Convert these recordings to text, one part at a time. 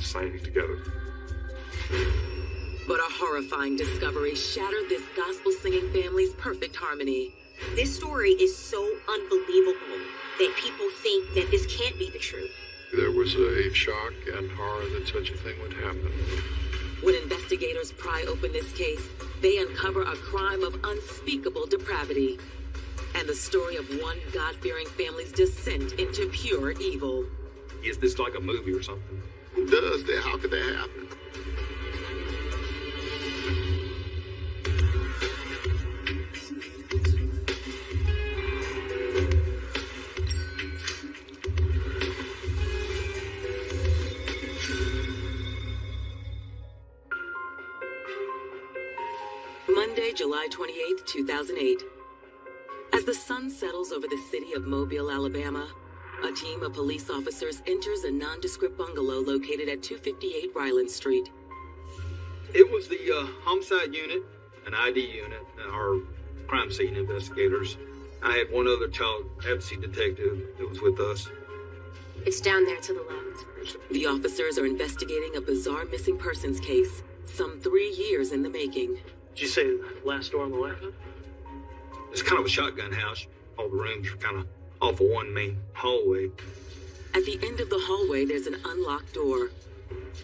signing together. But a horrifying discovery shattered this gospel-singing family's perfect harmony. This story is so unbelievable that people think that this can't be the truth. There was a shock and horror that such a thing would happen. When investigators pry open this case, they uncover a crime of unspeakable depravity and the story of one God-fearing family's descent into pure evil. Is this like a movie or something? Who does that? How could that happen? Monday, July 28, 2008. As the sun settles over the city of Mobile, Alabama, a team of police officers enters a nondescript bungalow located at 258 Ryland Street. It was the homicide unit, an ID unit, and our crime scene investigators. I had one other child advocacy detective that was with us. It's down there to the left. The officers are investigating a bizarre missing persons case, some 3 years in the making. Did you say last door on the left? It's kind of a shotgun house. All the rooms are kind of off of one main hallway. At the end of the hallway, there's an unlocked door,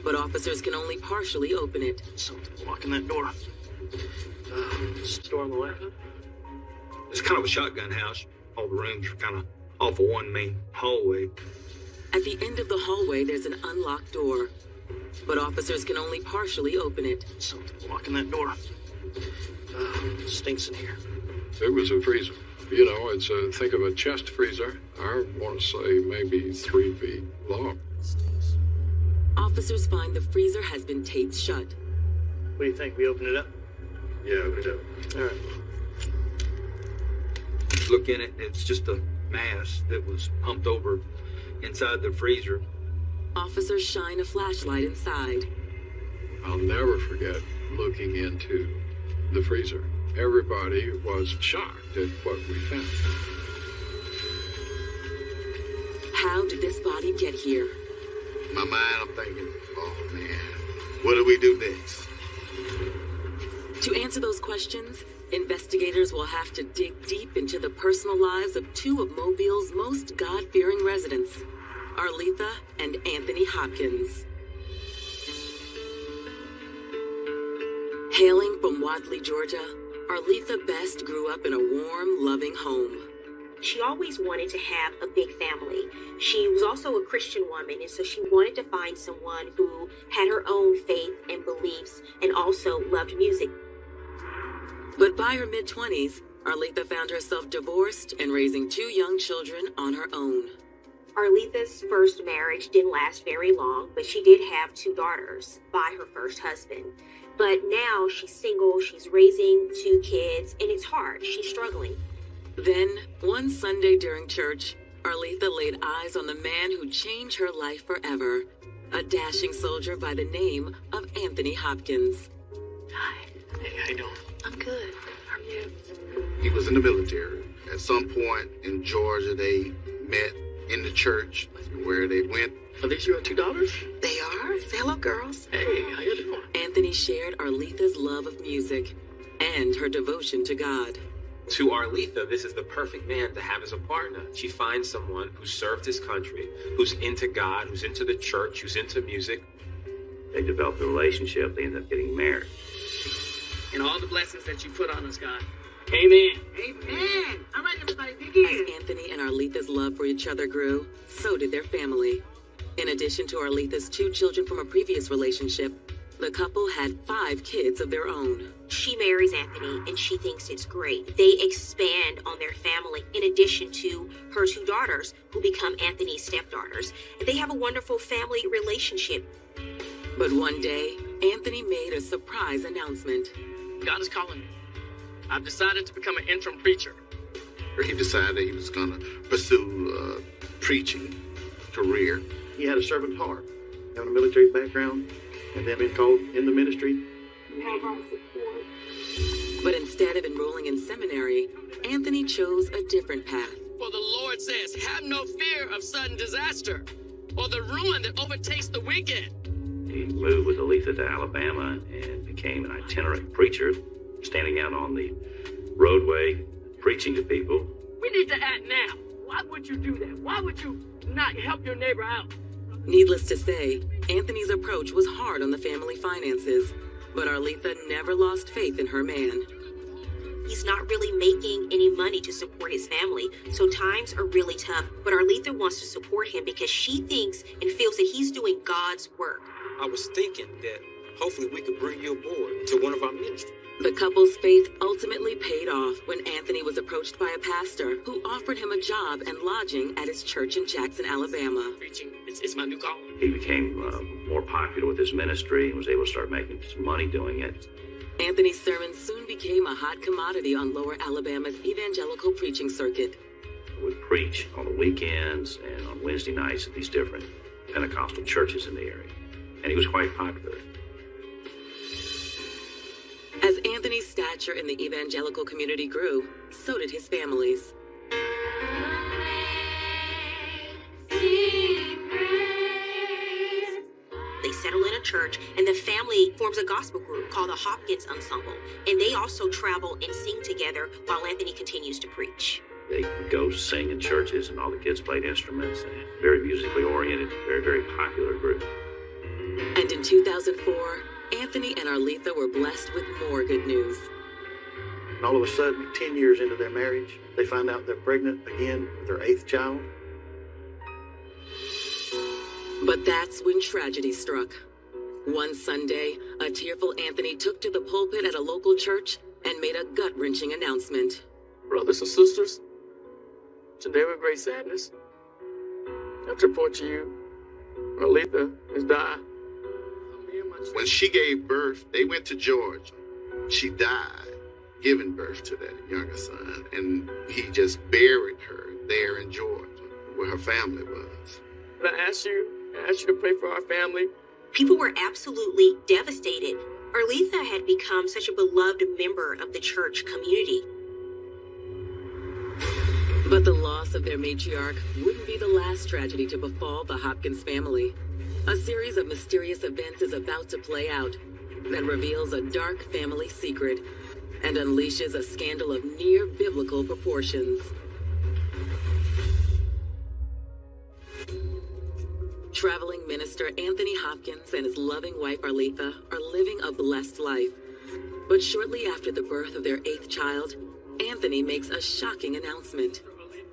but officers can only partially open it. Something's blocking that door. Door on the left? It's kind of a shotgun house. All the rooms are kind of off of one main hallway. At the end of the hallway, there's an unlocked door, but officers can only partially open it. Something's blocking that door. Stinks in here. It was a freezer. You know, it's think of a chest freezer. I want to say maybe 3 feet long. Officers find the freezer has been taped shut. What do you think? We open it up? Yeah, we do. All right. Look in it, it's just a mass that was pumped over inside the freezer. Officers shine a flashlight inside. I'll never forget looking into the freezer. Everybody was shocked at what we found. How did this body get here? In my mind, I'm thinking, oh man, what do we do next? To answer those questions, investigators will have to dig deep into the personal lives of two of Mobile's most God-fearing residents, Arletha and Anthony Hopkins. Hailing from Wadley, Georgia, Arletha Best grew up in a warm, loving home. She always wanted to have a big family. She was also a Christian woman, and so she wanted to find someone who had her own faith and beliefs and also loved music. But by her mid-20s, Arletha found herself divorced and raising 2 young children on her own. Arletha's first marriage didn't last very long, but she did have 2 daughters by her first husband. But now she's single, she's raising 2 kids, and it's hard. She's struggling. Then, one Sunday during church, Arletha laid eyes on the man who changed her life forever, a dashing soldier by the name of Anthony Hopkins. Hi. Hey, how you doing? I'm good. How are you? He was in the military. At some point in Georgia, they met in the church where they went. Are these your 2 daughters? They are. Say hello, girls. Hey, how you doing? Anthony shared Arletha's love of music and her devotion to God. To Arletha, this is the perfect man to have as a partner. She finds someone who served his country, who's into God, who's into the church, who's into music. They developed a relationship. They ended up getting married. And all the blessings that you put on us, God. Amen. Amen. All right, everybody, dig in. As Anthony and Arletha's love for each other grew, so did their family. In addition to Arletha's 2 children from a previous relationship, the couple had 5 kids of their own. She marries Anthony, and she thinks it's great. They expand on their family in addition to her 2 daughters, who become Anthony's stepdaughters. And they have a wonderful family relationship. But one day, Anthony made a surprise announcement. God is calling me. I've decided to become an interim preacher. He decided he was going to pursue a preaching career. He had a servant heart, having a military background, and then being called in the ministry. You have our support. But instead of enrolling in seminary, Anthony chose a different path. For the Lord says, have no fear of sudden disaster, or the ruin that overtakes the wicked. He moved with Aletha to Alabama and became an itinerant preacher, standing out on the roadway, preaching to people. We need to act now. Why would you do that? Why would you not help your neighbor out? Needless to say, Anthony's approach was hard on the family finances, but Arletha never lost faith in her man. He's not really making any money to support his family, so times are really tough. But Arletha wants to support him because she thinks and feels that he's doing God's work. I was thinking that hopefully we could bring you aboard to one of our ministries. The couple's faith ultimately paid off when Anthony was approached by a pastor who offered him a job and lodging at his church in Jackson, Alabama. Preaching is my new call. He became more popular with his ministry and was able to start making some money doing it. Anthony's sermons soon became a hot commodity on Lower Alabama's evangelical preaching circuit. He would preach on the weekends and on Wednesday nights at these different Pentecostal churches in the area. And he was quite popular. As Anthony's stature in the evangelical community grew, so did his family's. They settle in a church, and the family forms a gospel group called the Hopkins Ensemble. And they also travel and sing together while Anthony continues to preach. They would go sing in churches, and all the kids played instruments. And very musically oriented, very, very popular group. And in 2004, Anthony and Arletha were blessed with more good news. And all of a sudden, 10 years into their marriage, they find out they're pregnant again with their 8th child. But that's when tragedy struck. One Sunday, a tearful Anthony took to the pulpit at a local church and made a gut-wrenching announcement. Brothers and sisters, today with great sadness, I have to report to you, Arletha has died. When she gave birth, they went to Georgia. She died giving birth to that younger son, and he just buried her there in Georgia, where her family was. But I ask you to pray for our family. People were absolutely devastated. Arletha had become such a beloved member of the church community. But the loss of their matriarch wouldn't be the last tragedy to befall the Hopkins family. A series of mysterious events is about to play out that reveals a dark family secret and unleashes a scandal of near-biblical proportions. Traveling minister Anthony Hopkins and his loving wife Arletha are living a blessed life. But shortly after the birth of their 8th child, Anthony makes a shocking announcement.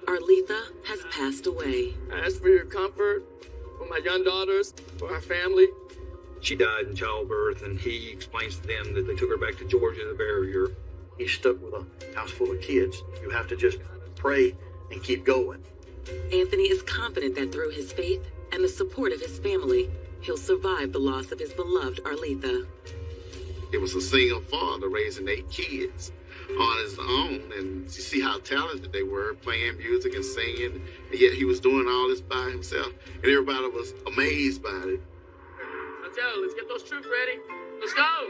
Arletha has passed away. I ask for your comfort for my young daughters, for our family. She died in childbirth, and he explains to them that they took her back to Georgia to bury her. He's stuck with a house full of kids. You have to just pray and keep going. Anthony is confident that through his faith and the support of his family, he'll survive the loss of his beloved Arletha. It was a single father raising 8 kids on his own, and you see how talented they were, playing music and singing, and yet he was doing all this by himself, and everybody was amazed by it. Let's get those troops ready. Let's go.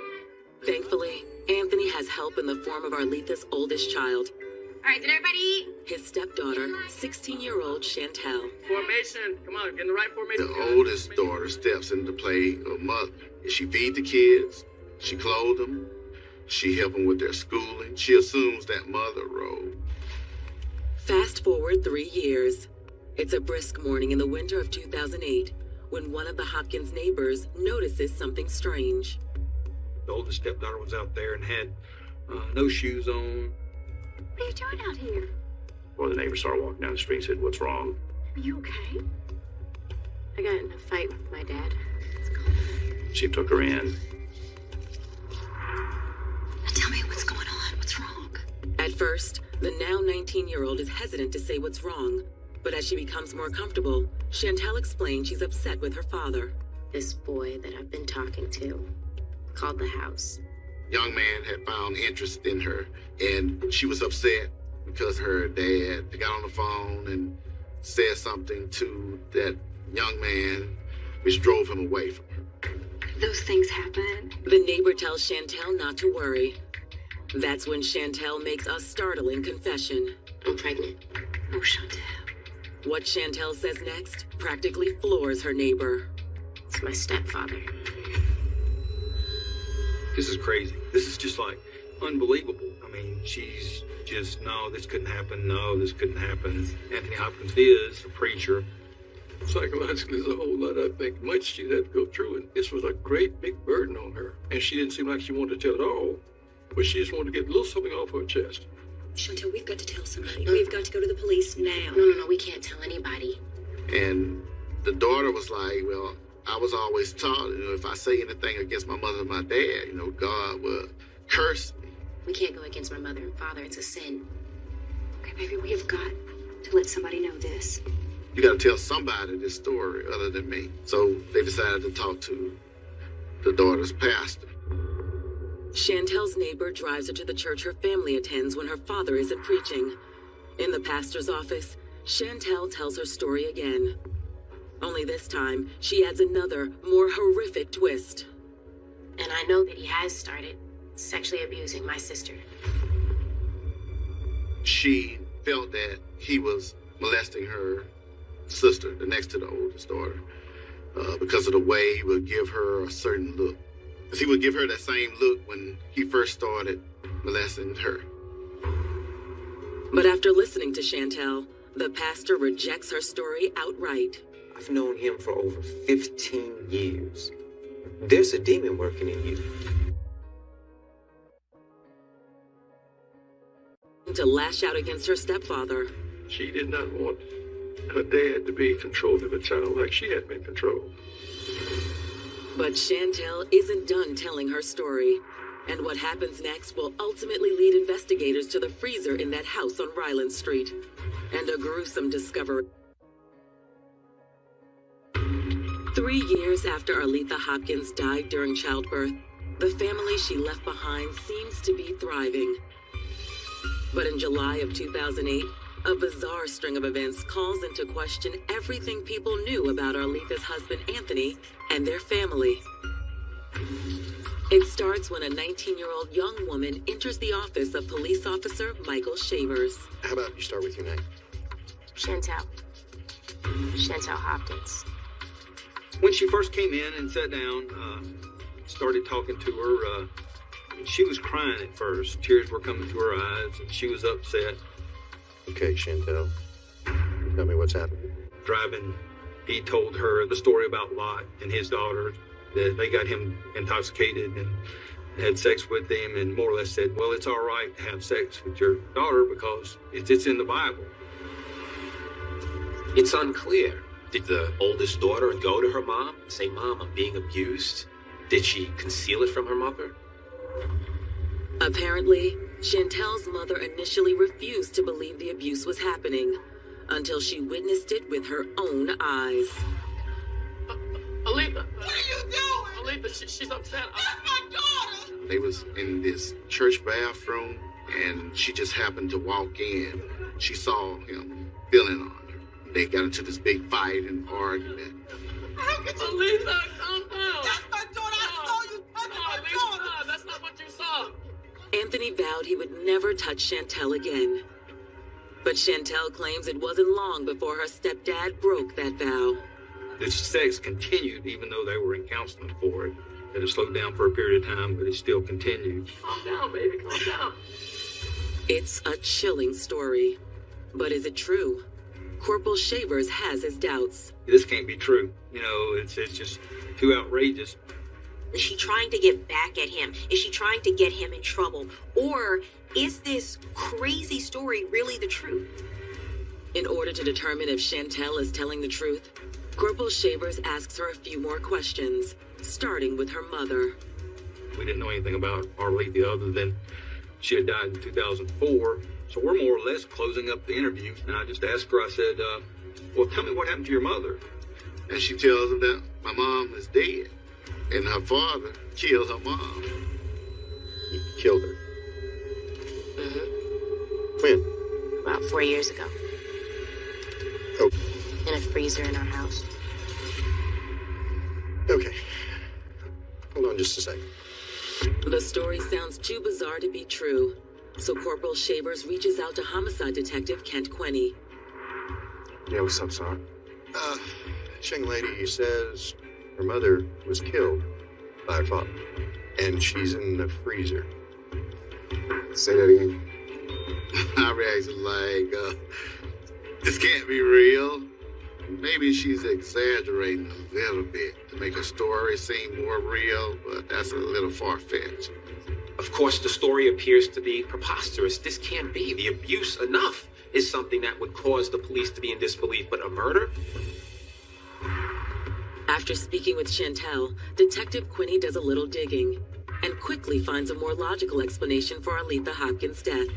Thankfully, Anthony has help in the form of Arletha's oldest child. All right, did everybody eat? His stepdaughter, 16-year-old Chantel. Formation. Come on, get in the right formation. The oldest daughter steps into play of mother. She feeds the kids, she clothes them, she helps them with their schooling. She assumes that mother role. Fast forward 3 years. It's a brisk morning in the winter of 2008 when one of the Hopkins neighbors notices something strange. The oldest stepdaughter was out there and had no shoes on. What are you doing out here? Well, the neighbor started walking down the street and said, "What's wrong?" Are you okay? I got in a fight with my dad. She took her in. Tell me what's going on. What's wrong? At first, the now 19-year-old is hesitant to say what's wrong. But as she becomes more comfortable, Chantel explains she's upset with her father. This boy that I've been talking to called the house. Young man had found interest in her, and she was upset because her dad got on the phone and said something to that young man, which drove him away from her. Those things happen. The neighbor tells Chantel not to worry. That's when Chantel makes a startling confession. I'm pregnant. Oh, Chantel. What Chantel says next practically floors her neighbor. It's with my stepfather. This is crazy. This is just like unbelievable. I mean, she's just, no, this couldn't happen. No, this couldn't happen. Anthony Hopkins is a preacher. Psychologically, there's a whole lot, I think, much she'd have to go through, and this was a great big burden on her. And she didn't seem like she wanted to tell it all, but she just wanted to get a little something off her chest. Chantel, we've got to tell somebody. We've got to go to the police now. No, we can't tell anybody. And the daughter was like, well, I was always taught, if I say anything against my mother and my dad, God will curse me. We can't go against my mother and father. It's a sin. Okay, baby, we have got to let somebody know this. You got to tell somebody this story other than me. So they decided to talk to the daughter's pastor. Chantel's neighbor drives her to the church her family attends when her father isn't preaching. In the pastor's office, Chantel tells her story again. Only this time, she adds another, more horrific twist. And I know that he has started sexually abusing my sister. She felt that he was molesting her sister, the next to the oldest daughter, because of the way he would give her a certain look. Because he would give her that same look when he first started molesting her. But after listening to Chantel, the pastor rejects her story outright. I've known him for over 15 years. There's a demon working in you. To lash out against her stepfather. She did not want her dad to be controlled of a child like she had been controlled. But Chantel isn't done telling her story. And what happens next will ultimately lead investigators to the freezer in that house on Ryland Street. And a gruesome discovery. 3 years after Aletha Hopkins died during childbirth, the family she left behind seems to be thriving. But in July of 2008, a bizarre string of events calls into question everything people knew about Aletha's husband, Anthony, and their family. It starts when a 19-year-old young woman enters the office of police officer Michael Shavers. How about you start with your name? Chantel Hopkins. When she first came in and sat down, started talking to her, she was crying at first. Tears were coming to her eyes, and she was upset. Okay, Chantel. Tell me what's happening. Driving, he told her the story about Lot and his daughter, that they got him intoxicated and had sex with him, and more or less said, well, it's all right to have sex with your daughter because it's in the Bible. It's unclear. Did the oldest daughter go to her mom and say, Mom, I'm being abused? Did she conceal it from her mother? Apparently, Chantel's mother initially refused to believe the abuse was happening until she witnessed it with her own eyes. Aletha! What are you doing? Aletha, she's upset. That's my daughter! They was in this church bathroom, and she just happened to walk in. She saw him feeling on her. They got into this big fight and argument. Aletha, calm down. That's my daughter. I saw you touching my daughter. No, that's not what you saw. Anthony vowed he would never touch Chantel again. But Chantel claims it wasn't long before her stepdad broke that vow. The sex continued even though they were in counseling for it. It had slowed down for a period of time, but it still continued. Calm down, baby, calm down. It's a chilling story. But is it true? Corporal Shavers has his doubts. This can't be true. It's just too outrageous. Is she trying to get back at him? Is she trying to get him in trouble? Or is this crazy story really the truth? In order to determine if Chantel is telling the truth, Corporal Shavers asks her a few more questions, starting with her mother. We didn't know anything about Aletha other than she had died in 2004. So we're more or less closing up the interview. And I just asked her, I said, well, tell me what happened to your mother. And she tells him that my mom is dead. And her father killed her mom. He killed her? Mm-hmm. When? About 4 years ago. Oh. In a freezer in our house. Okay. Hold on just a second. The story sounds too bizarre to be true. So Corporal Shavers reaches out to homicide detective Kent Quenney. Yeah, what's up, Sergeant? This young lady says Her mother was killed by her father, and she's in the freezer. Say that again. My reaction like, this can't be real. Maybe she's exaggerating a little bit to make her story seem more real, but that's a little far-fetched. Of course, the story appears to be preposterous. This can't be. The abuse enough is something that would cause the police to be in disbelief, but a murder? After speaking with Chantel, Detective Quinney does a little digging and quickly finds a more logical explanation for Aletha Hopkins' death.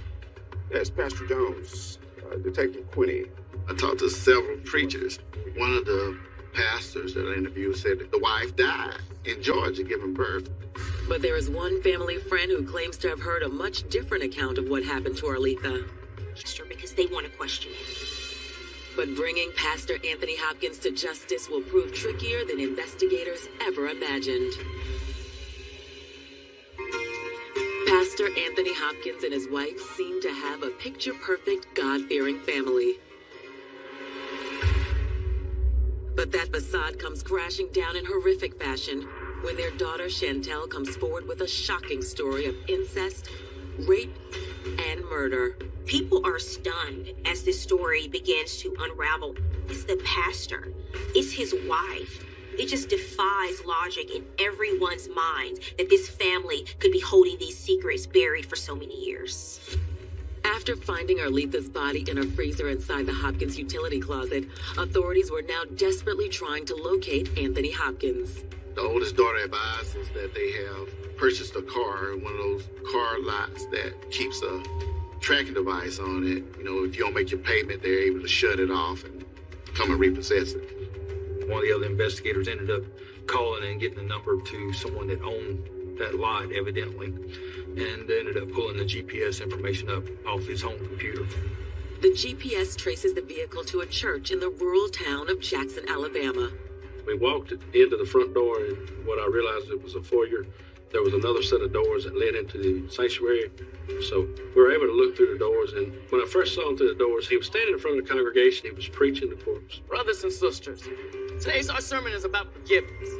Yes, Pastor Jones, Detective Quinney. I talked to several preachers. One of the pastors that I interviewed said that the wife died in Georgia giving birth. But there is one family friend who claims to have heard a much different account of what happened to Aletha. Because they want to question it. But bringing Pastor Anthony Hopkins to justice will prove trickier than investigators ever imagined. Pastor Anthony Hopkins and his wife seem to have a picture-perfect, God-fearing family. But that facade comes crashing down in horrific fashion when their daughter Chantel comes forward with a shocking story of incest, rape, and murder. People are stunned as this story begins to unravel. It's the pastor. It's his wife. It just defies logic in everyone's mind that this family could be holding these secrets buried for so many years. After finding Aletha's body in a freezer inside the Hopkins utility closet, authorities were now desperately trying to locate Anthony Hopkins. The oldest daughter advises that they have purchased a car in one of those car lots that keeps a tracking device on it. You know, if you don't make your payment, they're able to shut it off and come and repossess it. One of the other investigators ended up calling and getting a number to someone that owned that lot, evidently, and ended up pulling the GPS information up off his home computer. The GPS traces the vehicle to a church in the rural town of Jackson, Alabama. We walked into the front door, and what I realized it was a foyer. There was another set of doors that led into the sanctuary. So we were able to look through the doors, and when I first saw him through the doors, he was standing in front of the congregation. He was preaching the corpse. Brothers and sisters, today's our sermon is about forgiveness.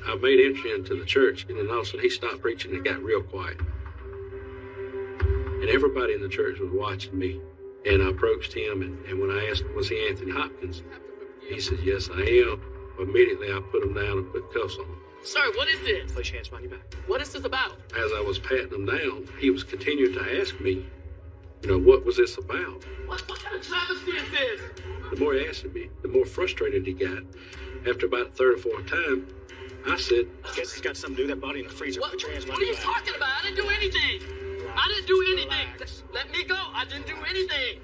I made entry into the church, and then all of a sudden he stopped preaching and it got real quiet. And everybody in the church was watching me. And I approached him, and when I asked him, was he Anthony Hopkins? He said, yes, I am. Immediately I put him down and put cuffs on him. Sir, what is this? Place your hands behind your back. What is this about? As I was patting him down, he was continuing to ask me, what was this about? What kind of travesty is this? The more he asked me, the more frustrated he got. After about the third or fourth time, I said, I guess it's got something to do with that body in the freezer. Put your hands behind What are your you back. talking about? I didn't do anything. I didn't do anything. Let me go. I didn't do anything.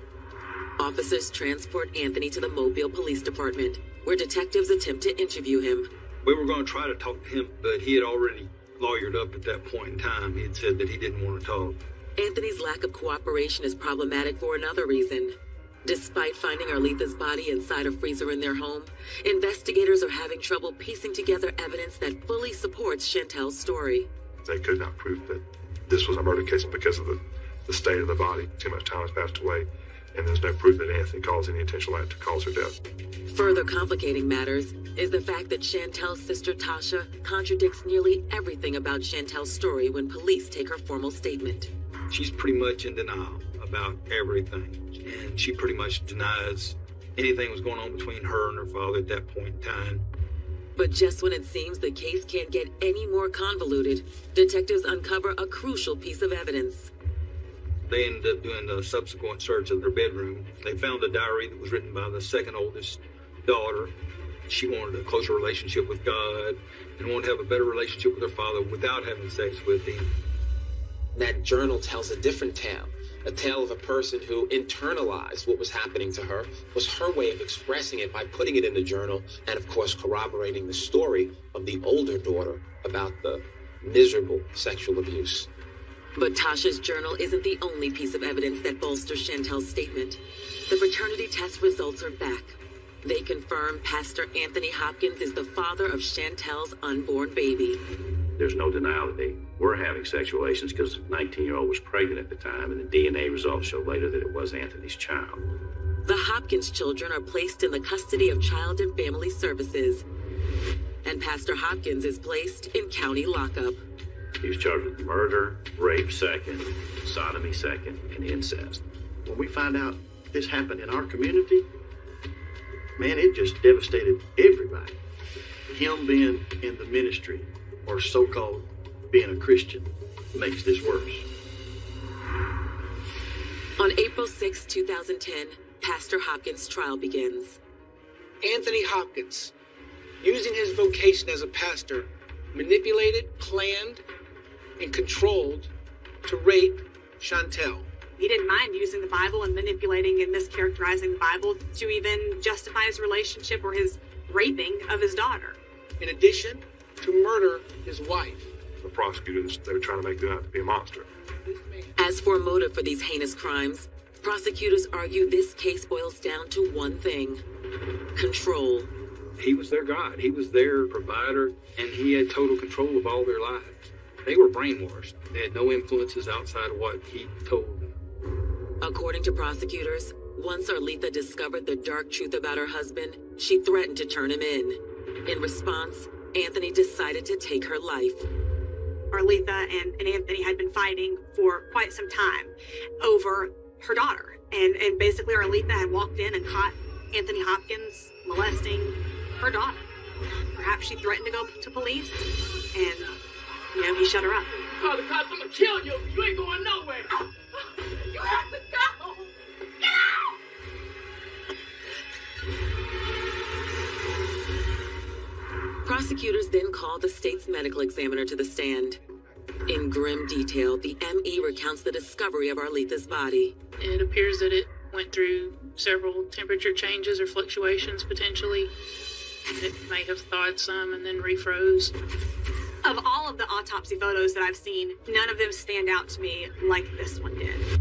Officers transport Anthony to the Mobile Police Department, where detectives attempt to interview him. We were going to try to talk to him, but he had already lawyered up at that point in time. He had said that he didn't want to talk. Anthony's lack of cooperation is problematic for another reason. Despite finding Aletha's body inside a freezer in their home, investigators are having trouble piecing together evidence that fully supports Chantel's story. They could not prove that this was a murder case because of the state of the body. Too much time has passed away, and there's no proof that Anthony caused any intentional act to cause her death. Further complicating matters is the fact that Chantel's sister Tasha contradicts nearly everything about Chantel's story when police take her formal statement. She's pretty much in denial about everything, and she pretty much denies anything was going on between her and her father at that point in time. But just when it seems the case can't get any more convoluted, detectives uncover a crucial piece of evidence. They ended up doing a subsequent search of their bedroom. They found a diary that was written by the second oldest daughter. She wanted a closer relationship with God and wanted to have a better relationship with her father without having sex with him. That journal tells a different tale. A tale of a person who internalized what was happening to her, was her way of expressing it by putting it in the journal and, of course, corroborating the story of the older daughter about the miserable sexual abuse. But Tasha's journal isn't the only piece of evidence that bolsters Chantel's statement. The paternity test results are back. They confirm Pastor Anthony Hopkins is the father of Chantel's unborn baby. There's no denial that they were having sexual relations because the 19-year-old was pregnant at the time, and the DNA results show later that it was Anthony's child. The Hopkins children are placed in the custody of Child and Family Services. and Pastor Hopkins is placed in county lockup. He was charged with murder, rape second, sodomy second, and incest. When we find out this happened in our community, man, it just devastated everybody. Him being in the ministry, or so-called being a Christian, makes this worse. On April 6, 2010, Pastor Hopkins' trial begins. Anthony Hopkins, using his vocation as a pastor, manipulated, planned, and controlled to rape Chantel. He didn't mind using the Bible and manipulating and mischaracterizing the Bible to even justify his relationship or his raping of his daughter. In addition, to murder his wife. The prosecutors, they were trying to make him out to be a monster. As for a motive for these heinous crimes, prosecutors argue this case boils down to one thing: control. He was their God. He was their provider, and he had total control of all their lives. They were brainwashed. They had no influences outside of what he told them. According to prosecutors, once Arletha discovered the dark truth about her husband, she threatened to turn him in. In response, Anthony decided to take her life. Arletha and Anthony had been fighting for quite some time over her daughter. And basically Arletha had walked in and caught Anthony Hopkins molesting her daughter. Perhaps she threatened to go to police, and, he shut her up. Call the cops, I'm gonna kill you. You ain't going nowhere. You have to go. Get out! Prosecutors then called the state's medical examiner to the stand. In grim detail, the ME recounts the discovery of Arletha's body. It appears that it went through several temperature changes or fluctuations potentially. It may have thawed some and then refroze. Of all of the autopsy photos that I've seen, none of them stand out to me like this one did.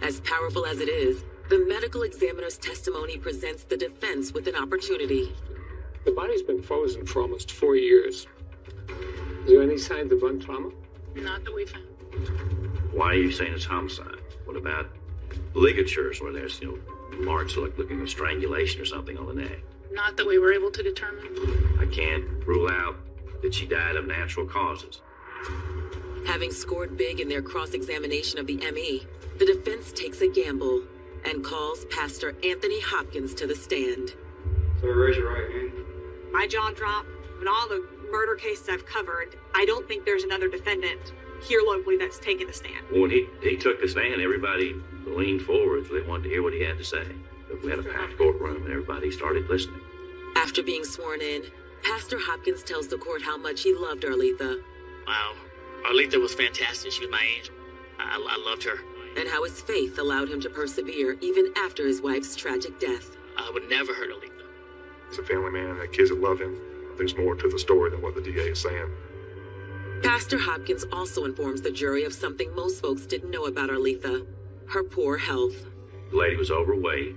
As powerful as it is, the medical examiner's testimony presents the defense with an opportunity. The body's been frozen for almost 4 years. Is there any signs of blunt trauma? Not that we found. Why are you saying it's homicide? What about ligatures where there's, marks like looking at strangulation or something on the neck? Not that we were able to determine. I can't rule out that she died of natural causes. Having scored big in their cross-examination of the ME, the defense takes a gamble and calls Pastor Anthony Hopkins to the stand. So raise your right hand. My jaw dropped. In all the murder cases I've covered, I don't think there's another defendant here locally that's taken the stand. When he took the stand, everybody leaned forward. They wanted to hear what he had to say. But we had a packed courtroom and everybody started listening. After being sworn in, Pastor Hopkins tells the court how much he loved Arletha. Wow. Arletha was fantastic. She was my angel. I loved her. And how his faith allowed him to persevere even after his wife's tragic death. I would never hurt Arletha. He's a family man and the kids that love him. There's more to the story than what the DA is saying. Pastor Hopkins also informs the jury of something most folks didn't know about Arletha: her poor health. The lady was overweight,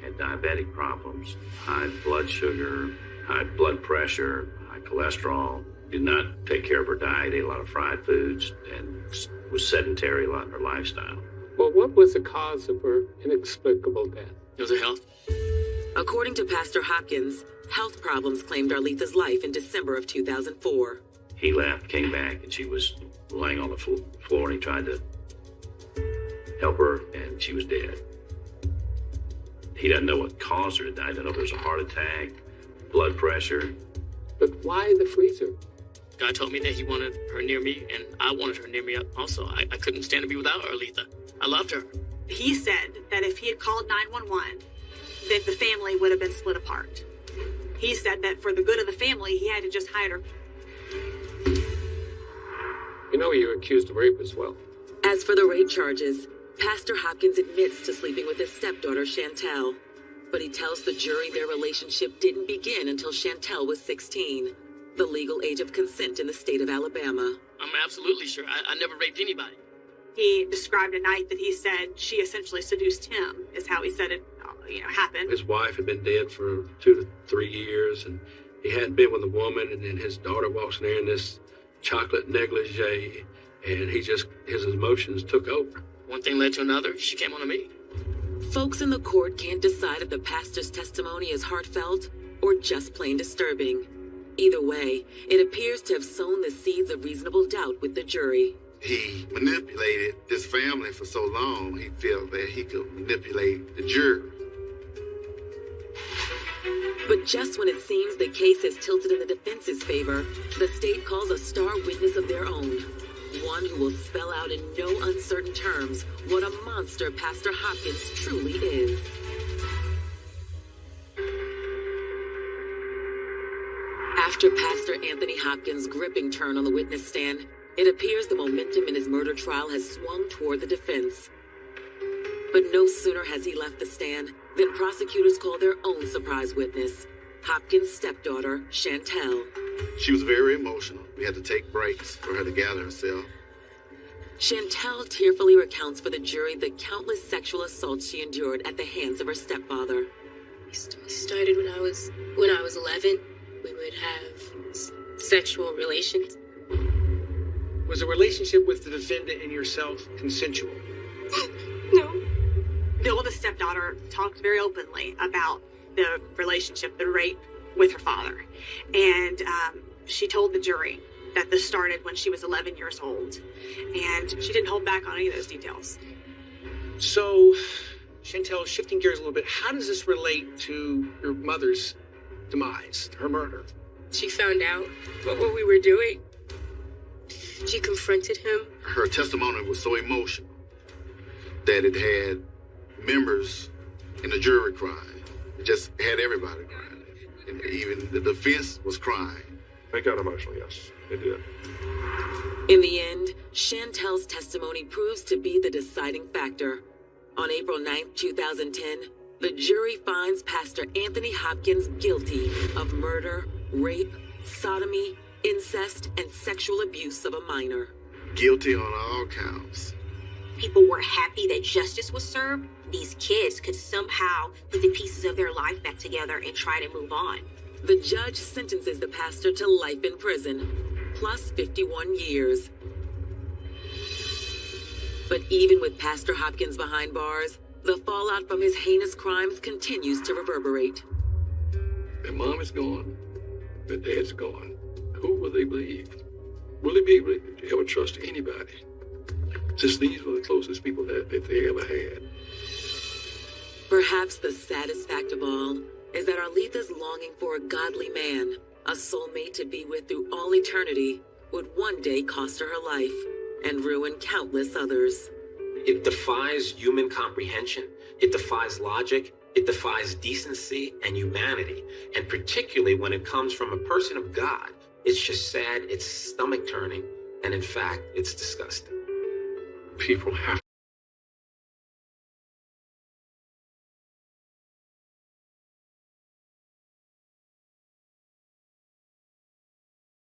had diabetic problems, high blood sugar, high blood pressure, high cholesterol, did not take care of her diet, ate a lot of fried foods, and was sedentary a lot in her lifestyle. Well, what was the cause of her inexplicable death? It was her health. According to Pastor Hopkins, health problems claimed Arletha's life in December of 2004. He left, came back, and she was laying on the floor, and he tried to help her, and she was dead. He doesn't know what caused her to die. He doesn't know if it was a heart attack, blood pressure. But why the freezer? God told me that he wanted her near me, and I wanted her near me also. I couldn't stand to be without Arletha. I loved her. He said that if he had called 911, that the family would have been split apart. He said that for the good of the family, he had to just hide her. You're accused of rape as well. As for the rape charges, Pastor Hopkins admits to sleeping with his stepdaughter, Chantel. But he tells the jury their relationship didn't begin until Chantel was 16, the legal age of consent in the state of Alabama. I'm absolutely sure. I never raped anybody. He described a night that he said she essentially seduced him, is how he said it, happened. His wife had been dead for 2 to 3 years, and he hadn't been with a woman, and then his daughter walks in there in this chocolate negligee, and his emotions took over. One thing led to another. She came on to me. Folks in the court can't decide if the pastor's testimony is heartfelt or just plain disturbing. Either way, it appears to have sown the seeds of reasonable doubt with the jury. He manipulated this family for so long, he felt that he could manipulate the jury. But just when it seems the case has tilted in the defense's favor, the state calls a star witness of their own. One who will spell out in no uncertain terms what a monster Pastor Hopkins truly is. After Pastor Anthony Hopkins' gripping turn on the witness stand, it appears the momentum in his murder trial has swung toward the defense. But no sooner has he left the stand than prosecutors call their own surprise witness, Hopkins' stepdaughter, Chantel. She was very emotional. We had to take breaks for her to gather herself. Chantel tearfully recounts for the jury the countless sexual assaults she endured at the hands of her stepfather. It started when I was 11. We would have sexual relations. Was the relationship with the defendant and yourself consensual? No. The oldest stepdaughter talked very openly about the relationship, the rape with her father. And she told the jury that this started when she was 11 years old. And she didn't hold back on any of those details. So, Chantel, shifting gears a little bit, how does this relate to your mother's demise, her murder? She found out what we were doing. She confronted him. Her testimony was so emotional that it had members in the jury crying. It just had everybody crying. And even the defense was crying. It got emotional, yes. It did. In the end, Chantel's testimony proves to be the deciding factor. On April 9th, 2010, the jury finds Pastor Anthony Hopkins guilty of murder, rape, sodomy, incest, and sexual abuse of a minor. Guilty on all counts. People were happy that justice was served. These kids could somehow put the pieces of their life back together and try to move on. The judge sentences the pastor to life in prison, plus 51 years. But even with Pastor Hopkins behind bars, the fallout from his heinous crimes continues to reverberate. Their mom is gone. Their dad's gone. Who will they believe? Will they be able to ever trust anybody? Since these were the closest people that they ever had. Perhaps the saddest fact of all is that Arletha's longing for a godly man, a soulmate to be with through all eternity, would one day cost her her life and ruin countless others. It defies human comprehension. It defies logic. It defies decency and humanity. And particularly when it comes from a person of God, it's just sad, it's stomach turning, and in fact, it's disgusting. People have